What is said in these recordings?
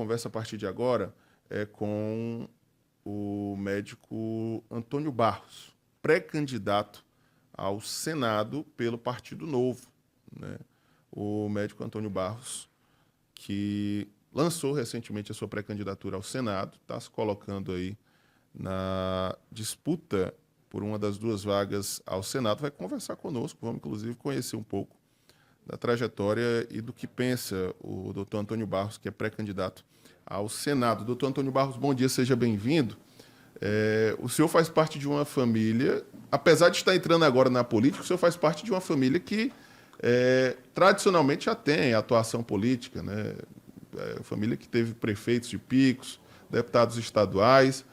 conversa a partir de agora é com o médico Antônio Barros, pré-candidato ao Senado pelo Partido Novo, né? O médico Antônio Barros, que lançou recentemente a sua pré-candidatura ao Senado, está se colocando aí na disputa por uma das duas vagas ao Senado, vai conversar conosco, vamos inclusive conhecer um pouco da trajetória e do que pensa o doutor Antônio Barros, que é pré-candidato ao Senado. Doutor Antônio Barros, bom dia, seja bem-vindo. O senhor faz parte de uma família, apesar de estar entrando agora na política, o senhor faz parte de uma família que tradicionalmente já tem atuação política, né? Família que teve prefeitos de Picos, deputados estaduais.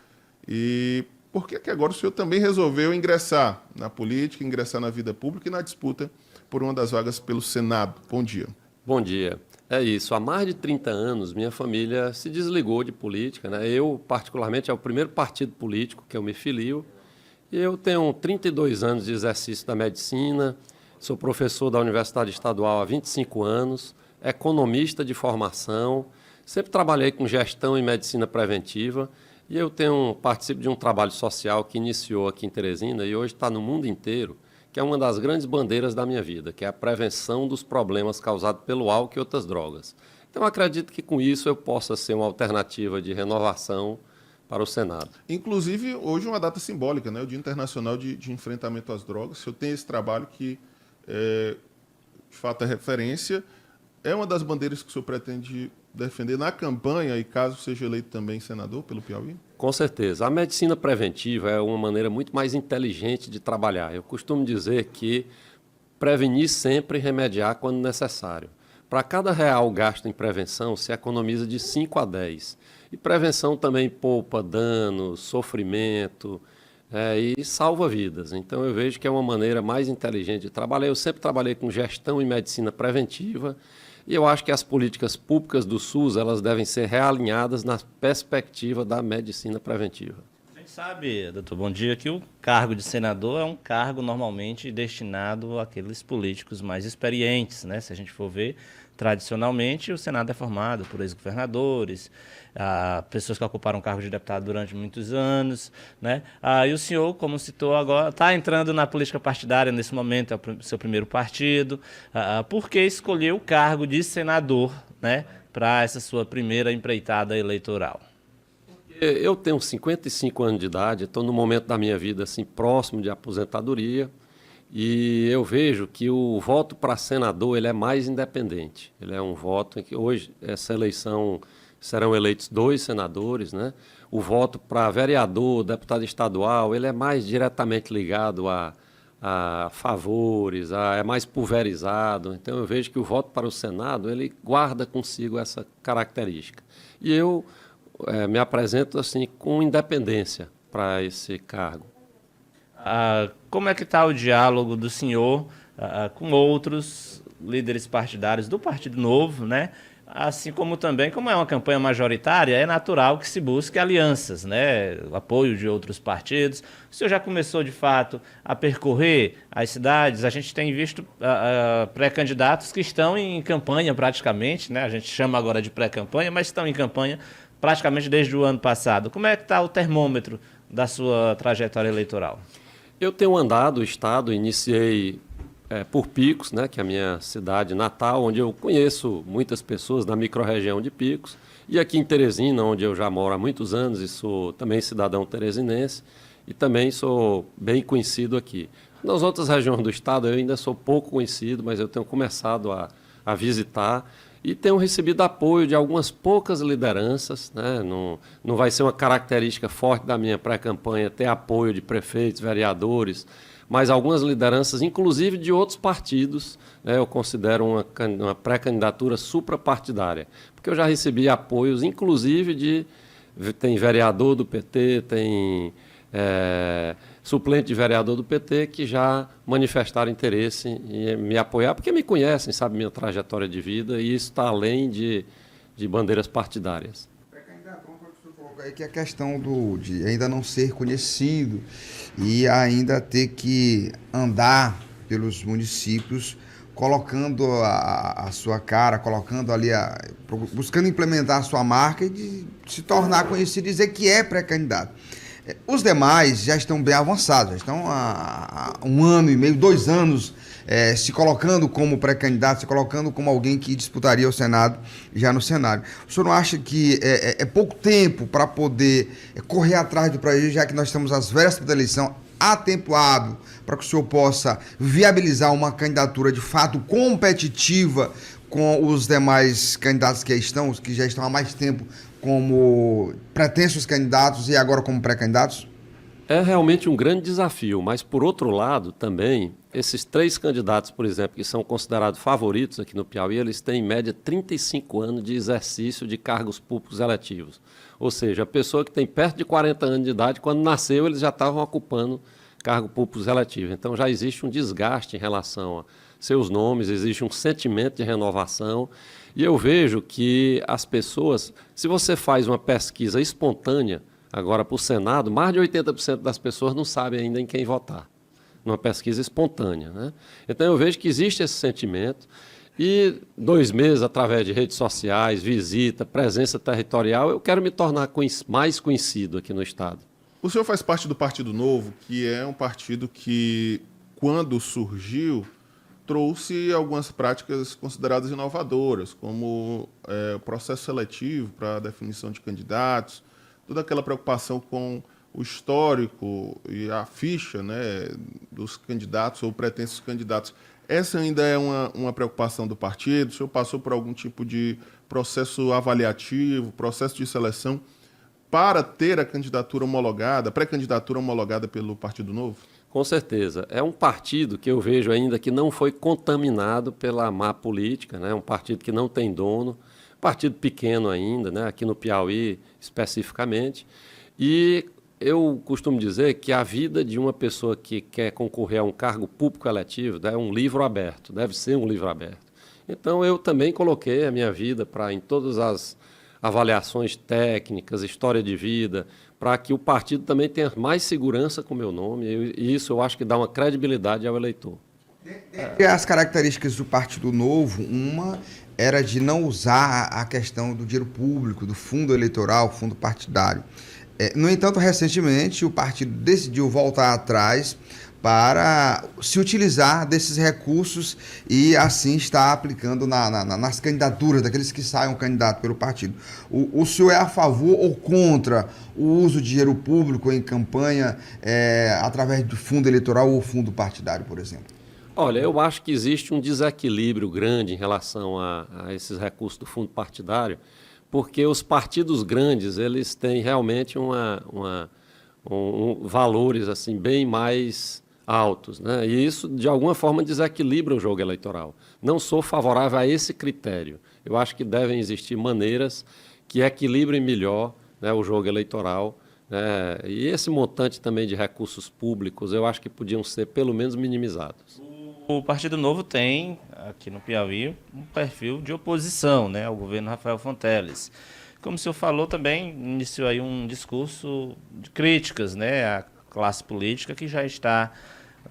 E por que agora o senhor também resolveu ingressar na política, ingressar na vida pública e na disputa por uma das vagas pelo Senado? Bom dia. Bom dia. É isso, há mais de 30 anos minha família se desligou de política, né? Eu, particularmente, é o primeiro partido político que eu me filio. E eu tenho 32 anos de exercício da medicina, sou professor da Universidade Estadual há 25 anos, economista de formação, sempre trabalhei com gestão e medicina preventiva e eu participo de um trabalho social que iniciou aqui em Teresina e hoje está no mundo inteiro, que é uma das grandes bandeiras da minha vida, que é a prevenção dos problemas causados pelo álcool e outras drogas. Então, acredito que com isso eu possa ser uma alternativa de renovação para o Senado. Inclusive, hoje é uma data simbólica, né? O Dia Internacional de Enfrentamento às Drogas. Eu tenho esse trabalho que, de fato, é referência. É uma das bandeiras que o senhor pretende defender na campanha e caso seja eleito também senador pelo Piauí? Com certeza. A medicina preventiva é uma maneira muito mais inteligente de trabalhar. Eu costumo dizer que prevenir sempre e remediar quando necessário. Para cada real gasto em prevenção, se economiza de 5 a 10. E prevenção também poupa danos, sofrimento e salva vidas. Então, eu vejo que é uma maneira mais inteligente de trabalhar. Eu sempre trabalhei com gestão e medicina preventiva e eu acho que as políticas públicas do SUS elas devem ser realinhadas na perspectiva da medicina preventiva. A gente sabe, doutor, bom dia, que o cargo de senador é um cargo normalmente destinado àqueles políticos mais experientes, né? Se a gente for ver, tradicionalmente o Senado é formado por ex-governadores, pessoas que ocuparam cargo de deputado durante muitos anos, né? E o senhor, como citou agora, está entrando na política partidária nesse momento, é o seu primeiro partido. Por que escolheu o cargo de senador, né, para essa sua primeira empreitada eleitoral? Eu tenho 55 anos de idade, estou no momento da minha vida assim, próximo de aposentadoria, e eu vejo que o voto para senador ele é mais independente. Ele é um voto em que hoje, essa eleição, serão eleitos 2 senadores, né? O voto para vereador, deputado estadual, ele é mais diretamente ligado a favores, é mais pulverizado. Então, eu vejo que o voto para o Senado ele guarda consigo essa característica. E eu me apresento assim com independência para esse cargo. Como é que está o diálogo do senhor com outros líderes partidários do Partido Novo, né? Assim como também, como é uma campanha majoritária, é natural que se busque alianças, né? O apoio de outros partidos. O senhor já começou, de fato, a percorrer as cidades? A gente tem visto pré-candidatos que estão em campanha praticamente, né? A gente chama agora de pré-campanha, mas estão em campanha praticamente desde o ano passado. Como é que está o termômetro da sua trajetória eleitoral? Eu tenho andado o estado, iniciei por Picos, né, que é a minha cidade natal, onde eu conheço muitas pessoas da microrregião de Picos, e aqui em Teresina, onde eu já moro há muitos anos e sou também cidadão teresinense, e também sou bem conhecido aqui. Nas outras regiões do estado eu ainda sou pouco conhecido, mas eu tenho começado a visitar e tenho recebido apoio de algumas poucas lideranças, né? Não vai ser uma característica forte da minha pré-campanha ter apoio de prefeitos, vereadores, mas algumas lideranças, inclusive de outros partidos, né? Eu considero uma pré-candidatura suprapartidária, porque eu já recebi apoios, inclusive tem vereador do PT, tem suplente de vereador do PT que já manifestaram interesse em me apoiar, porque me conhecem, sabem minha trajetória de vida, e isso está além de bandeiras partidárias. Pré-candidato, uma coisa que o senhor colocou aí, que é a questão de ainda não ser conhecido e ainda ter que andar pelos municípios colocando a sua cara, colocando ali, buscando implementar a sua marca e de se tornar conhecido e dizer que é pré-candidato. Os demais já estão bem avançados, já estão há 1 ano e meio, 2 anos, se colocando como pré-candidato, se colocando como alguém que disputaria o Senado já no cenário. O senhor não acha que é pouco tempo para poder correr atrás do projeto, já que nós estamos às vésperas da eleição, há tempo hábil para que o senhor possa viabilizar uma candidatura de fato competitiva com os demais candidatos que já estão há mais tempo como pretensos candidatos e agora como pré-candidatos? É realmente um grande desafio, mas, por outro lado, também, esses 3 candidatos, por exemplo, que são considerados favoritos aqui no Piauí, eles têm, em média, 35 anos de exercício de cargos públicos eletivos. Ou seja, a pessoa que tem perto de 40 anos de idade, quando nasceu, eles já estavam ocupando cargo público eletivo. Então, já existe um desgaste em relação a seus nomes, existe um sentimento de renovação. E eu vejo que as pessoas, se você faz uma pesquisa espontânea, agora para o Senado, mais de 80% das pessoas não sabem ainda em quem votar, numa pesquisa espontânea, né? Então eu vejo que existe esse sentimento e 2 meses, através de redes sociais, visita, presença territorial, eu quero me tornar mais conhecido aqui no Estado. O senhor faz parte do Partido Novo, que é um partido que, quando surgiu, trouxe algumas práticas consideradas inovadoras, como o processo seletivo para a definição de candidatos, toda aquela preocupação com o histórico e a ficha, né, dos candidatos ou pretensos candidatos. Essa ainda é uma preocupação do partido? O senhor passou por algum tipo de processo avaliativo, processo de seleção para ter a candidatura homologada, pré-candidatura homologada pelo Partido Novo? Com certeza. É um partido que eu vejo ainda que não foi contaminado pela má política, né? Um partido que não tem dono, partido pequeno ainda, né? Aqui no Piauí especificamente. E eu costumo dizer que a vida de uma pessoa que quer concorrer a um cargo público eletivo é um livro aberto, deve ser um livro aberto. Então eu também coloquei a minha vida para, em todas as avaliações técnicas, história de vida, para que o partido também tenha mais segurança com o meu nome, e isso eu acho que dá uma credibilidade ao eleitor. Dentre as características do Partido Novo, uma era de não usar a questão do dinheiro público, do fundo eleitoral, fundo partidário. No entanto, recentemente, o partido decidiu voltar atrás para se utilizar desses recursos e assim está aplicando nas candidaturas daqueles que saiam candidato pelo partido. O senhor é a favor ou contra o uso de dinheiro público em campanha através do fundo eleitoral ou fundo partidário, por exemplo? Olha, eu acho que existe um desequilíbrio grande em relação a esses recursos do fundo partidário, porque os partidos grandes eles têm realmente valores assim bem mais altos, né? E isso, de alguma forma, desequilibra o jogo eleitoral. Não sou favorável a esse critério. Eu acho que devem existir maneiras que equilibrem melhor, né, o jogo eleitoral, né? E esse montante também de recursos públicos, eu acho que podiam ser, pelo menos, minimizados. O Partido Novo tem, aqui no Piauí, um perfil de oposição, né, ao governo Rafael Fonteles. Como o senhor falou, também iniciou aí um discurso de críticas, né, à classe política que já está,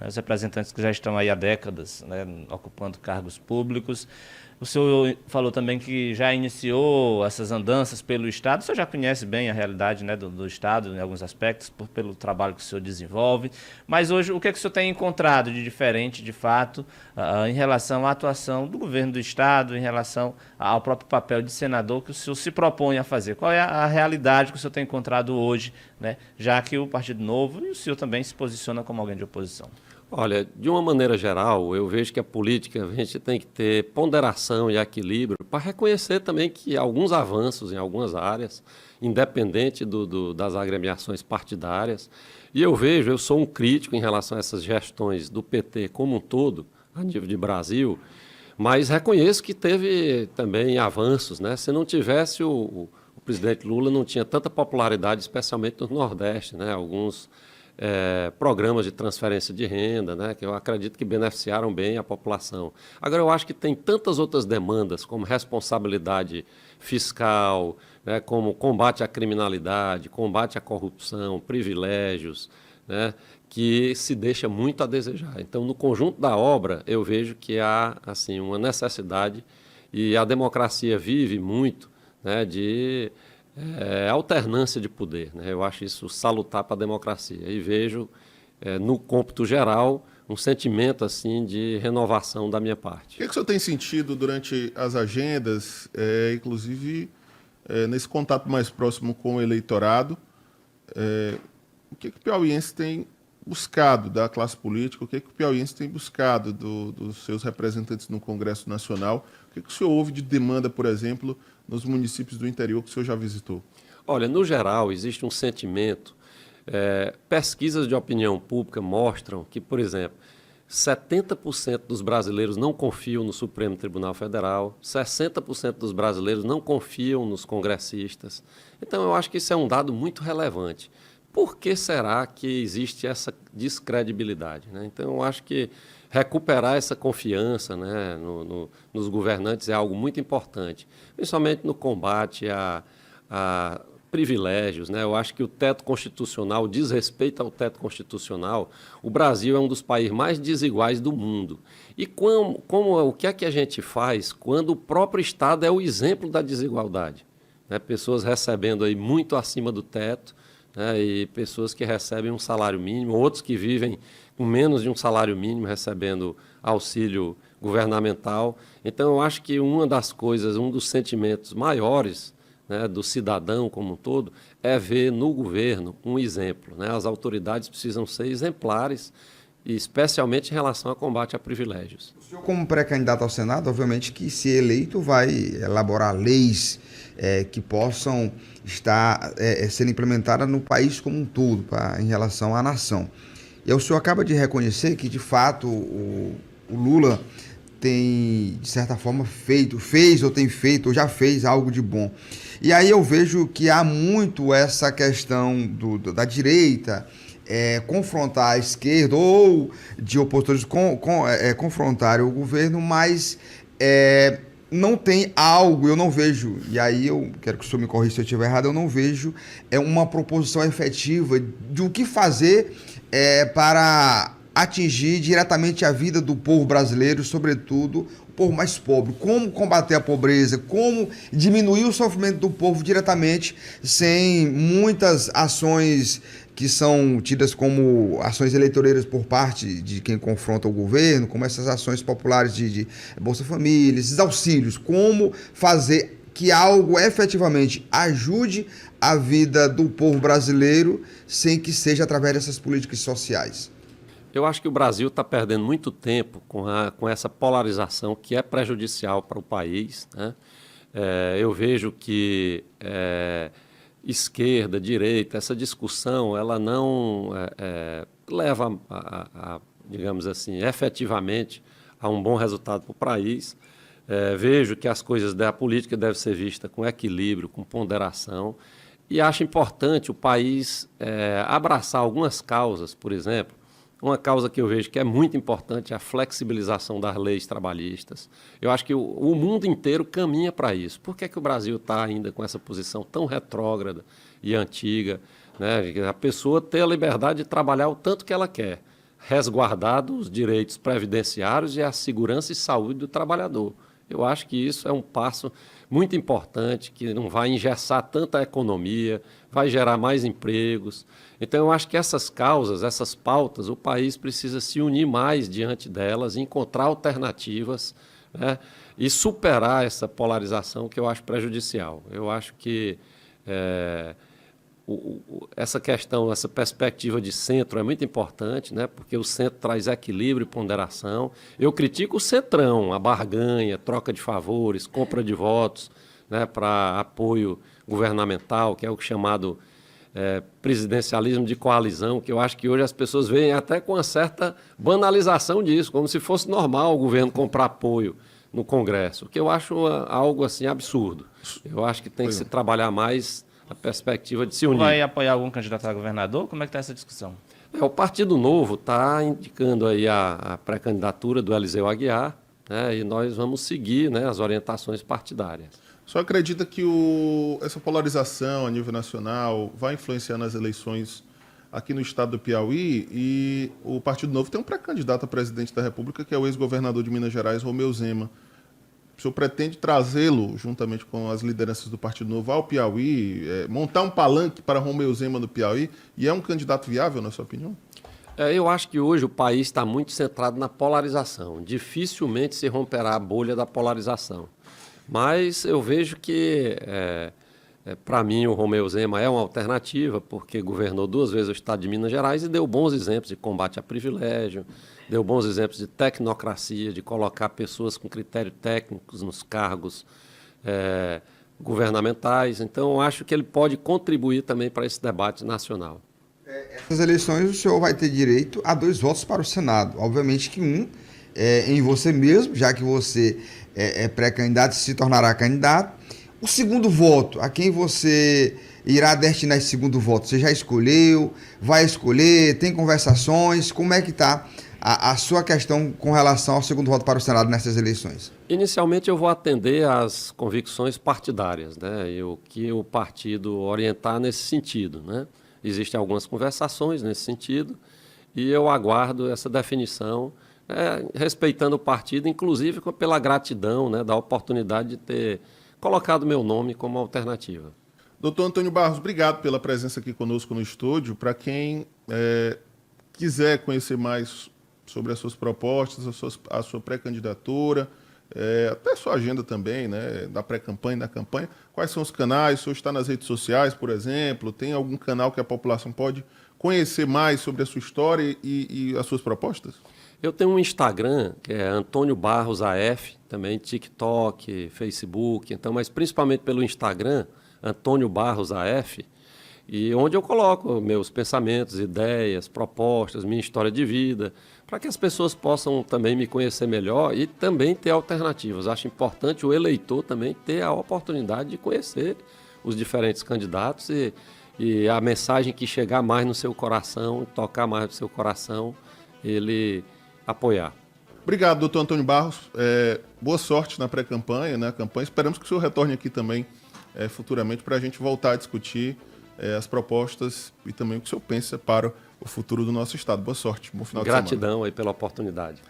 os representantes que já estão aí há décadas, né, ocupando cargos públicos. O senhor falou também que já iniciou essas andanças pelo Estado. O senhor já conhece bem a realidade, né, do Estado, em alguns aspectos, pelo trabalho que o senhor desenvolve. Mas hoje, o que é que o senhor tem encontrado de diferente, de fato, em relação à atuação do governo do Estado, em relação ao próprio papel de senador que o senhor se propõe a fazer? Qual é a realidade que o senhor tem encontrado hoje, né, já que o Partido Novo e o senhor também se posiciona como alguém de oposição? Olha, de uma maneira geral, eu vejo que a política, a gente tem que ter ponderação e equilíbrio para reconhecer também que há alguns avanços em algumas áreas, independente das agremiações partidárias. E eu sou um crítico em relação a essas gestões do PT como um todo, a nível de Brasil, mas reconheço que teve também avanços, né? Se não tivesse o presidente Lula, não tinha tanta popularidade, especialmente no Nordeste, né? Alguns programas de transferência de renda, né, que eu acredito que beneficiaram bem a população. Agora, eu acho que tem tantas outras demandas, como responsabilidade fiscal, né, como combate à criminalidade, combate à corrupção, privilégios, né, que se deixa muito a desejar. Então, no conjunto da obra, eu vejo que há assim, uma necessidade, e a democracia vive muito, né, de alternância de poder, né? Eu acho isso salutar para a democracia. E vejo, no cômputo geral, um sentimento assim de renovação da minha parte. O que o senhor tem sentido durante as agendas, inclusive nesse contato mais próximo com o eleitorado? O que o piauiense tem buscado da classe política? O que o piauiense tem buscado dos seus representantes no Congresso Nacional? O que o senhor ouve de demanda, por exemplo, nos municípios do interior que o senhor já visitou? Olha, no geral, existe um sentimento. Pesquisas de opinião pública mostram que, por exemplo, 70% dos brasileiros não confiam no Supremo Tribunal Federal, 60% dos brasileiros não confiam nos congressistas. Então, eu acho que isso é um dado muito relevante. Por que será que existe essa descredibilidade, né? Então, eu acho que recuperar essa confiança, né, nos governantes é algo muito importante, principalmente no combate a privilégios, né? Eu acho que o teto constitucional, diz respeito ao teto constitucional, o Brasil é um dos países mais desiguais do mundo. E o que é que a gente faz quando o próprio Estado é o exemplo da desigualdade, né? Pessoas recebendo aí muito acima do teto, né? E pessoas que recebem um salário mínimo, outros que vivem com menos de um salário mínimo recebendo auxílio governamental. Então, eu acho que uma das coisas, um dos sentimentos maiores, né, do cidadão como um todo, é ver no governo um exemplo, né? As autoridades precisam ser exemplares, e especialmente em relação ao combate a privilégios. O senhor, como pré-candidato ao Senado, obviamente que, se eleito, vai elaborar leis que possam estar sendo implementadas no país como um todo, em relação à nação. E o senhor acaba de reconhecer que, de fato, o Lula tem, de certa forma, fez ou tem feito, ou já fez algo de bom. E aí eu vejo que há muito essa questão da direita confrontar a esquerda, ou de opositores confrontarem o governo, mas não tem algo, eu não vejo, e aí eu quero que o senhor me corrija se eu estiver errado, eu não vejo uma proposição efetiva de o que fazer para atingir diretamente a vida do povo brasileiro, sobretudo o povo mais pobre. Como combater a pobreza, como diminuir o sofrimento do povo diretamente, sem muitas ações que são tidas como ações eleitoreiras por parte de quem confronta o governo, como essas ações populares de Bolsa Família, esses auxílios. Como fazer que algo efetivamente ajude a vida do povo brasileiro, sem que seja através dessas políticas sociais? Eu acho que o Brasil está perdendo muito tempo com essa polarização que é prejudicial para o país, né? Eu vejo que esquerda, direita, essa discussão, ela não leva, digamos assim, efetivamente a um bom resultado para o país. Vejo que as coisas da política devem ser vistas com equilíbrio, com ponderação, e acho importante o país abraçar algumas causas. Por exemplo, uma causa que eu vejo que é muito importante é a flexibilização das leis trabalhistas. Eu acho que o mundo inteiro caminha para isso. Por que o Brasil está ainda com essa posição tão retrógrada e antiga, né? A pessoa ter a liberdade de trabalhar o tanto que ela quer, resguardado os direitos previdenciários e a segurança e saúde do trabalhador. Eu acho que isso é um passo muito importante, que não vai engessar tanta economia, vai gerar mais empregos. Então, eu acho que essas causas, essas pautas, o país precisa se unir mais diante delas, encontrar alternativas, né, e superar essa polarização que eu acho prejudicial. Eu acho que essa questão, essa perspectiva de centro é muito importante, né, porque o centro traz equilíbrio e ponderação. Eu critico o centrão, a barganha, troca de favores, compra de votos, né, para apoio governamental, que é o chamado presidencialismo de coalizão, que eu acho que hoje as pessoas veem até com uma certa banalização disso, como se fosse normal o governo comprar apoio no Congresso, o que eu acho algo assim absurdo. Eu acho que tem que se trabalhar mais a perspectiva de se unir. Vai apoiar algum candidato a governador? Como é que está essa discussão? O Partido Novo está indicando aí a pré-candidatura do Eliseu Aguiar, né, e nós vamos seguir, né, as orientações partidárias. Só acredita que essa polarização a nível nacional vai influenciar nas eleições aqui no estado do Piauí, e o Partido Novo tem um pré-candidato a presidente da República, que é o ex-governador de Minas Gerais, Romeu Zema. O senhor pretende trazê-lo, juntamente com as lideranças do Partido Novo, ao Piauí, montar um palanque para Romeu Zema no Piauí, e é um candidato viável, na sua opinião? Eu acho que hoje o país está muito centrado na polarização. Dificilmente se romperá a bolha da polarização. Mas eu vejo que, para mim, o Romeu Zema é uma alternativa, porque governou 2 vezes o estado de Minas Gerais e deu bons exemplos de combate a privilégio, deu bons exemplos de tecnocracia, de colocar pessoas com critérios técnicos nos cargos governamentais. Então, eu acho que ele pode contribuir também para esse debate nacional. Essas eleições o senhor vai ter direito a 2 votos para o Senado. Obviamente que um é em você mesmo, já que você é pré-candidato e se tornará candidato. O segundo voto, a quem você irá destinar esse segundo voto? Você já escolheu? Vai escolher? Tem conversações? Como é que está a sua questão com relação ao segundo voto para o Senado nessas eleições? Inicialmente eu vou atender às convicções partidárias, né? E o que o partido orientar nesse sentido, né? Existem algumas conversações nesse sentido e eu aguardo essa definição, respeitando o partido, inclusive pela gratidão, né, da oportunidade de ter colocado meu nome como alternativa. Doutor Antônio Barros, obrigado pela presença aqui conosco no estúdio. Para quem quiser conhecer mais sobre as suas propostas, a sua pré-candidatura, até a sua agenda também, né, da pré-campanha e da campanha, quais são os canais? O senhor está nas redes sociais, por exemplo? Tem algum canal que a população pode conhecer mais sobre a sua história e as suas propostas? Eu tenho um Instagram, que é Antônio Barros AF, também TikTok, Facebook, então, mas principalmente pelo Instagram, Antônio Barros AF, e onde eu coloco meus pensamentos, ideias, propostas, minha história de vida, para que as pessoas possam também me conhecer melhor e também ter alternativas. Acho importante o eleitor também ter a oportunidade de conhecer os diferentes candidatos e a mensagem que chegar mais no seu coração, tocar mais no seu coração, ele apoiar. Obrigado, doutor Antônio Barros. Boa sorte na pré-campanha, na campanha. Esperamos que o senhor retorne aqui também futuramente para a gente voltar a discutir as propostas e também o que o senhor pensa para o futuro do nosso estado. Boa sorte, bom final de semana. Gratidão aí pela oportunidade.